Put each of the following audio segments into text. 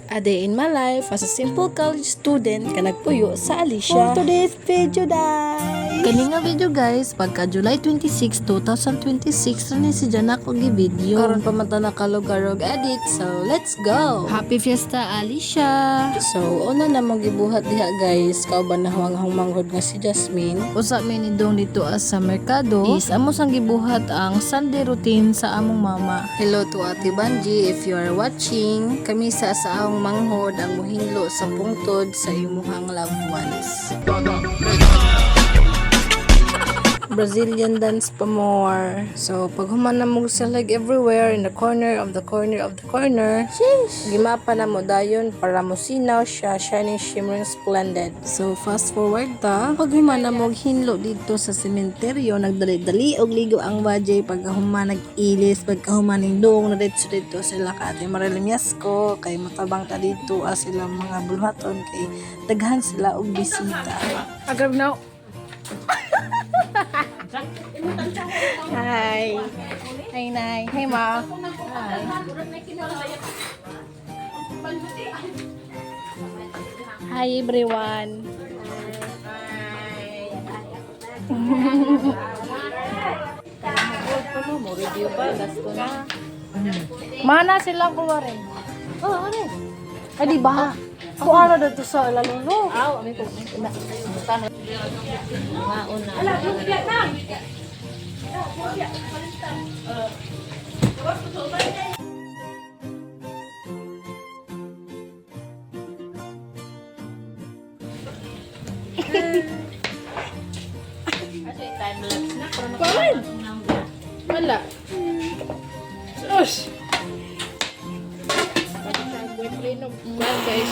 A day in my life as a simple college student ka nagpuyo sa Alicia. For today's video, guys. Kani nga video, guys, pagka July 26, 2026 rin si Janak og video. Karon pa man ta nakalugarog edit. So, let's go. Happy Fiesta, Alicia. So, una na mong gibuhat diha, guys. Kauban na huwang manghod nga si Jasmine. Usa mi ni dong dito sa merkado. Is amo sang gibuhat ang Sunday routine sa among mama. Hello to Ate Banji if you are watching. Kami sa among manghod ang muhinlo sa pungtod sa imuhang loved ones. Brazilian dance pa more. So, pag human na mo sa like everywhere in the corner of the corner of the corner, sheesh, gimapa na mo dayon para mo sinaw siya, shining, shimmering, splendid. So, fast forward ta, pag human na mo hinlo dito sa sementeryo, nagdali-dali og ligo ang bajay pag human nag-ilis, pag human ning dong na dito sila ka Ate Marilimyas ko, kay matabang ta dito sila mga bulhaton kay daghan sila og bisita. Agrab now. Hi. Hi, Nay. Hi, Ma. Hi. Hi, everyone. Mana sila kuha rin? Oh, ano? Ay, di ba? Ako ano dito sa lalunok? Ami ko. Ala, lumpia na! Wala. Sus! Guys.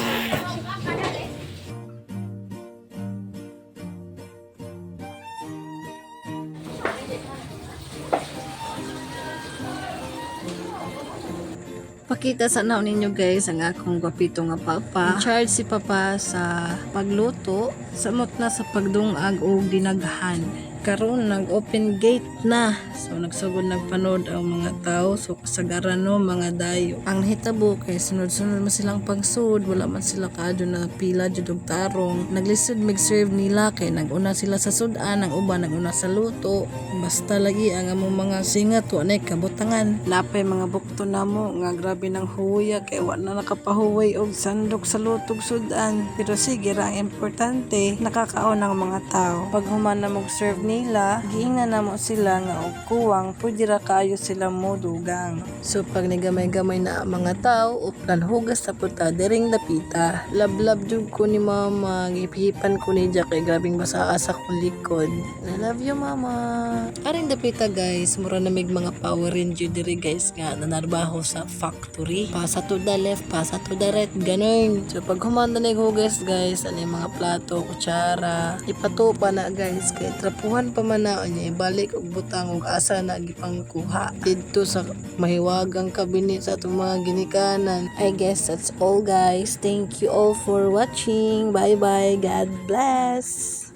Pakita sa naon ninyo, guys, ang akong gwapito nga papa. In-charge si papa sa pagluto, samot na sa pagdungag o dinaghan. Karon nag-open gate na. So nagsugod nagpanood ang mga tao. So kasagaran no mga dayo. Ang hitabo kay sunod-sunod man silang pagsud, wala man sila kaadyo na pila jud og tarong. Naglisod mag-serve nila kay naguna sila sa sudan, ang uban naguna sa luto. Basta lagi ang among mga singat wa nay kabutangan. Napay mga bukto namo nga grabe nang huya kay wa na nakapahuway og sandok sa lutog sudan. Pero sige ra, ang importante nakakaon ang mga tao. Pag human na mag-serve nila, giingnan na mo sila nga og kuwang pwede ra kaayo sila modugang. So pag nigamay-gamay na ang mga tao, uplan hugas sa puta diring dapita. Love jud ko ni mama, gipihipan ko ni Jack kay grabing basa sa akong likod. I love you, mama. Aring dapita, guys, mura na mig mga Power Ranger diri, guys, nga nanarbaho sa factory. Pasa to the left, pasa to the right, ganun. So pag humanda na hugas, guys, ano yung mga plato, kutsara, ipatupa na, guys, kay trapuhan pa man na niya, ibalik og butang og asa na gipangkuha dito sa mahiwagang kabinet sa atong mga ginikanan. I guess that's all, guys. Thank you all for watching. Bye bye. God bless.